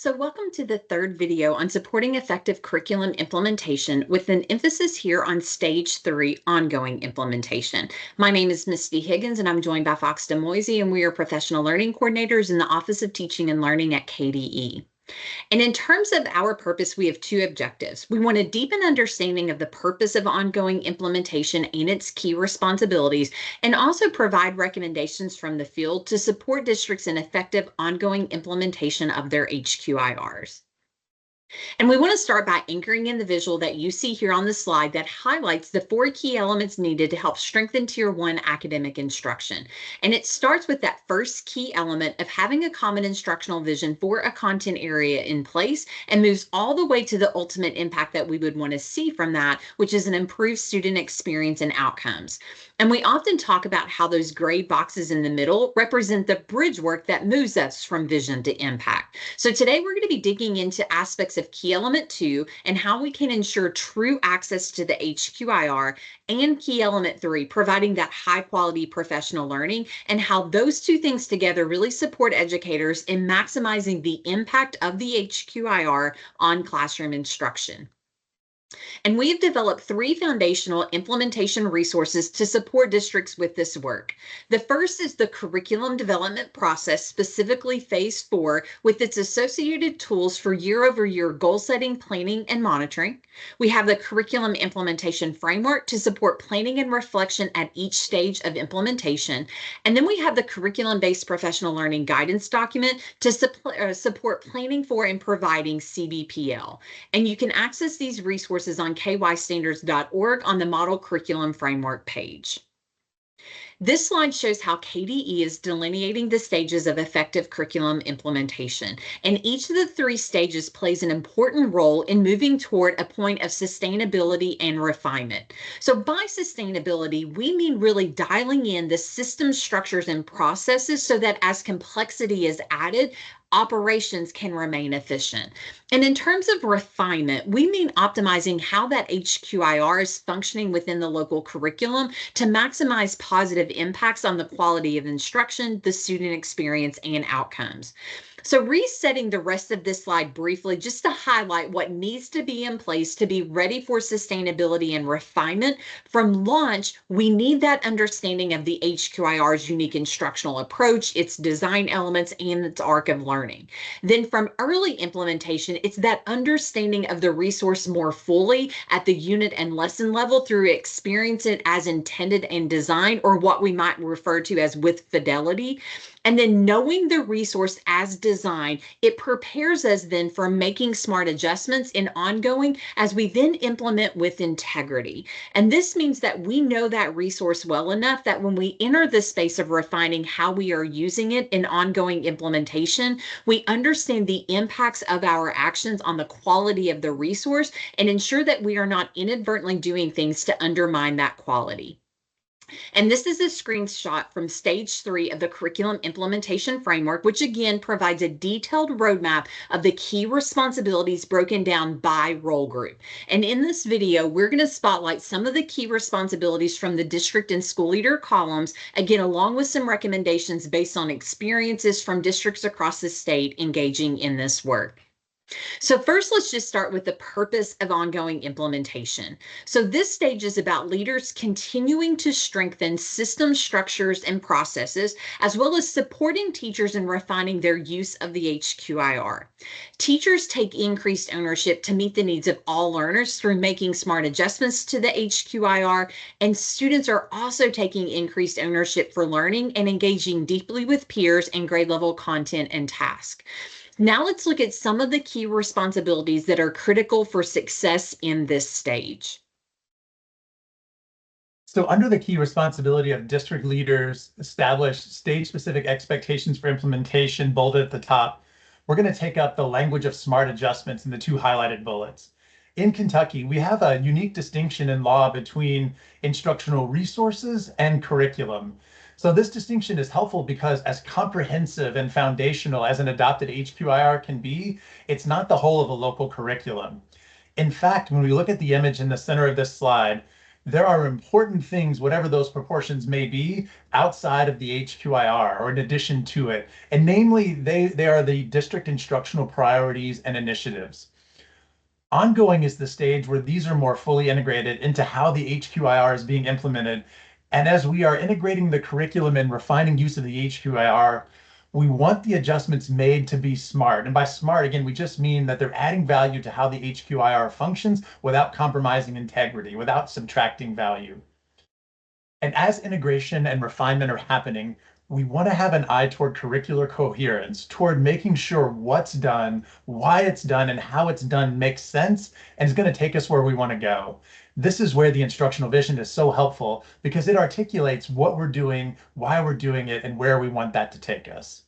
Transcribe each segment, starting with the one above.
So, welcome to the third video on supporting effective curriculum implementation with an emphasis here on stage 3 ongoing implementation. My name is Misty Higgins and I'm joined by Fox DeMoisey, and we are professional learning coordinators in the Office of Teaching and Learning at KDE. And in terms of our purpose, we have two objectives. We want to deepen understanding of the purpose of ongoing implementation and its key responsibilities, and also provide recommendations from the field to support districts in effective ongoing implementation of their HQIRs. And we want to start by anchoring in the visual that you see here on the slide that highlights the four key elements needed to help strengthen Tier 1 academic instruction. And it starts with that first key element of having a common instructional vision for a content area in place, and moves all the way to the ultimate impact that we would want to see from that, which is an improved student experience and outcomes. And we often talk about how those gray boxes in the middle represent the bridge work that moves us from vision to impact. So today we're going to be digging into aspects of key element 2 and how we can ensure true access to the HQIR, and key element 3, providing that high quality professional learning, and how those two things together really support educators in maximizing the impact of the HQIR on classroom instruction. And we have developed 3 foundational implementation resources to support districts with this work. The first is the curriculum development process, specifically phase 4, with its associated tools for year-over-year goal setting, planning, and monitoring. We have the curriculum implementation framework to support planning and reflection at each stage of implementation. And then we have the curriculum-based professional learning guidance document to support planning for and providing CBPL. And you can access these resources on kystandards.org on the Model Curriculum Framework page. This slide shows how KDE is delineating the stages of effective curriculum implementation, and each of the 3 stages plays an important role in moving toward a point of sustainability and refinement. So by sustainability, we mean really dialing in the system structures and processes so that as complexity is added, operations can remain efficient. And in terms of refinement, we mean optimizing how that HQIR is functioning within the local curriculum to maximize positive impacts on the quality of instruction, the student experience, and outcomes. So resetting the rest of this slide briefly, just to highlight what needs to be in place to be ready for sustainability and refinement. From launch, we need that understanding of the HQIR's unique instructional approach, its design elements, and its arc of learning. Then from early implementation, it's that understanding of the resource more fully at the unit and lesson level through experience it as intended and designed, or what we might refer to as with fidelity. And then knowing the resource as designed, it prepares us then for making smart adjustments in ongoing as we then implement with integrity. And this means that we know that resource well enough that when we enter the space of refining how we are using it in ongoing implementation, we understand the impacts of our actions on the quality of the resource and ensure that we are not inadvertently doing things to undermine that quality. And this is a screenshot from stage 3 of the curriculum implementation framework, which again provides a detailed roadmap of the key responsibilities broken down by role group. And in this video, we're going to spotlight some of the key responsibilities from the district and school leader columns, again, along with some recommendations based on experiences from districts across the state engaging in this work. So first, let's just start with the purpose of ongoing implementation. So this stage is about leaders continuing to strengthen system structures and processes, as well as supporting teachers in refining their use of the HQIR. Teachers take increased ownership to meet the needs of all learners through making smart adjustments to the HQIR, and students are also taking increased ownership for learning and engaging deeply with peers and grade level content and tasks. Now let's look at some of the key responsibilities that are critical for success in this stage. So under the key responsibility of district leaders, establish stage-specific expectations for implementation, bolded at the top, we're going to take up the language of smart adjustments in the 2 highlighted bullets. In Kentucky, we have a unique distinction in law between instructional resources and curriculum. So this distinction is helpful because as comprehensive and foundational as an adopted HQIR can be, it's not the whole of a local curriculum. In fact, when we look at the image in the center of this slide, there are important things, whatever those proportions may be, outside of the HQIR or in addition to it. And namely, they are the district instructional priorities and initiatives. Ongoing is the stage where these are more fully integrated into how the HQIR is being implemented. And as we are integrating the curriculum and refining use of the HQIR, we want the adjustments made to be smart. And by smart, again, we just mean that they're adding value to how the HQIR functions without compromising integrity, without subtracting value. And as integration and refinement are happening, we want to have an eye toward curricular coherence, toward making sure what's done, why it's done, and how it's done makes sense and is going to take us where we want to go. This is where the instructional vision is so helpful because it articulates what we're doing, why we're doing it, and where we want that to take us.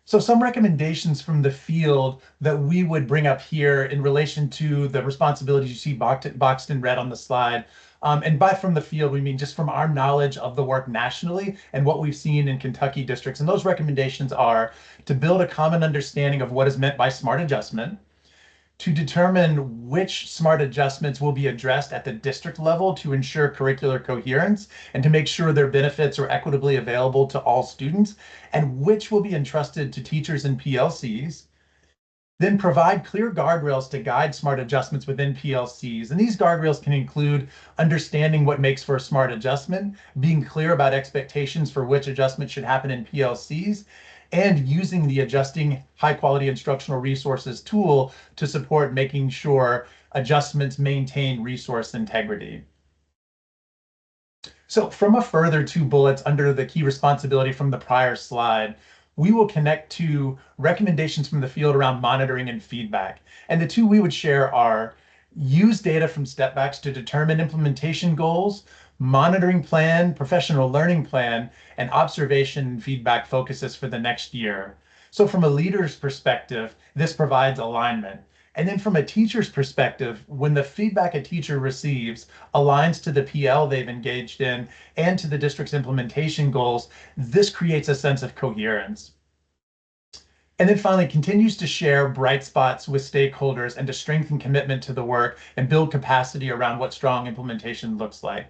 So some recommendations from the field that we would bring up here in relation to the responsibilities you see boxed in red on the slide. And by from the field, we mean just from our knowledge of the work nationally and what we've seen in Kentucky districts. And those recommendations are to build a common understanding of what is meant by smart adjustment, to determine which smart adjustments will be addressed at the district level to ensure curricular coherence and to make sure their benefits are equitably available to all students, and which will be entrusted to teachers and PLCs. Then provide clear guardrails to guide smart adjustments within PLCs. And these guardrails can include understanding what makes for a smart adjustment, being clear about expectations for which adjustment should happen in PLCs, and using the adjusting high quality instructional resources tool to support making sure adjustments maintain resource integrity. So from a further two bullets under the key responsibility from the prior slide, we will connect to recommendations from the field around monitoring and feedback. And the two we would share are use data from stepbacks to determine implementation goals, monitoring plan, professional learning plan, and observation and feedback focuses for the next year. So from a leader's perspective, this provides alignment. And then from a teacher's perspective, when the feedback a teacher receives aligns to the PL they've engaged in and to the district's implementation goals, this creates a sense of coherence. And then finally, continues to share bright spots with stakeholders and to strengthen commitment to the work and build capacity around what strong implementation looks like.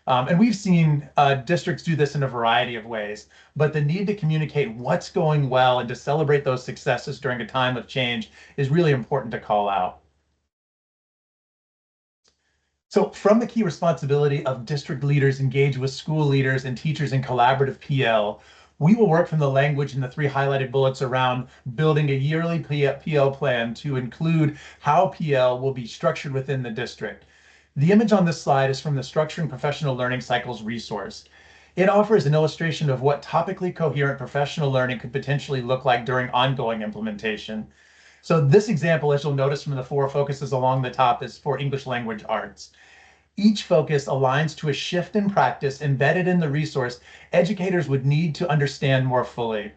And we've seen districts do this in a variety of ways, but the need to communicate what's going well and to celebrate those successes during a time of change is really important to call out. So from the key responsibility of district leaders engaged with school leaders and teachers in collaborative PL, we will work from the language in the three highlighted bullets around building a yearly PL plan to include how PL will be structured within the district. The image on this slide is from the Structuring Professional Learning Cycles resource. It offers an illustration of what topically coherent professional learning could potentially look like during ongoing implementation. So this example, as you'll notice from the four focuses along the top, is for English language arts. Each focus aligns to a shift in practice embedded in the resource educators would need to understand more fully.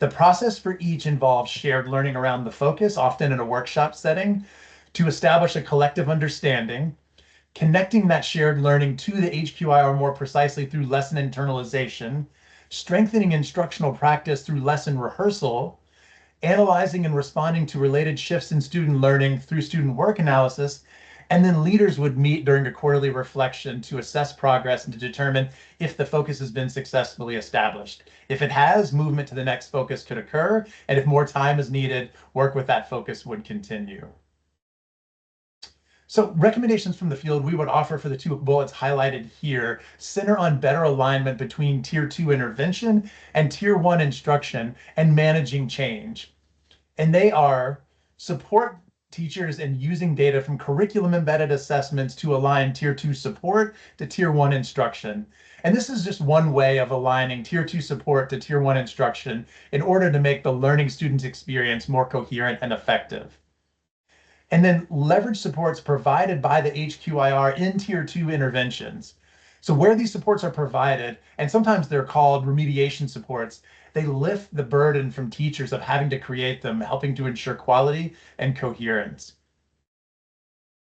The process for each involves shared learning around the focus, often in a workshop setting, to establish a collective understanding, connecting that shared learning to the HQIR more precisely through lesson internalization, strengthening instructional practice through lesson rehearsal, analyzing and responding to related shifts in student learning through student work analysis, and then leaders would meet during a quarterly reflection to assess progress and to determine if the focus has been successfully established. If it has, movement to the next focus could occur, and if more time is needed, work with that focus would continue. So recommendations from the field we would offer for the two bullets highlighted here center on better alignment between Tier 2 intervention and Tier 1 instruction and managing change. And they are support teachers in using data from curriculum embedded assessments to align Tier 2 support to Tier 1 instruction. And this is just one way of aligning Tier 2 support to Tier 1 instruction in order to make the learning students experience more coherent and effective. And then leverage supports provided by the HQIR in Tier 2 interventions. So where these supports are provided, and sometimes they're called remediation supports, they lift the burden from teachers of having to create them, helping to ensure quality and coherence.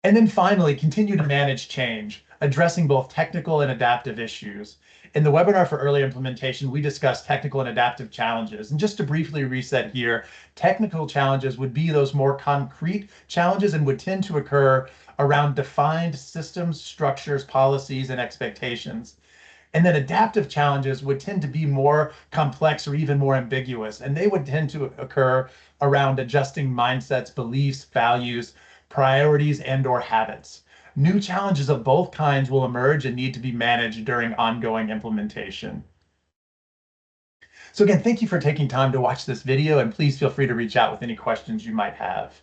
And then finally, continue to manage change, addressing both technical and adaptive issues. In the webinar for early implementation, we discussed technical and adaptive challenges. And just to briefly reset here, technical challenges would be those more concrete challenges and would tend to occur around defined systems, structures, policies, and expectations. And then adaptive challenges would tend to be more complex or even more ambiguous, and they would tend to occur around adjusting mindsets, beliefs, values, priorities, and/or habits. New challenges of both kinds will emerge and need to be managed during ongoing implementation. So again, thank you for taking time to watch this video, and please feel free to reach out with any questions you might have.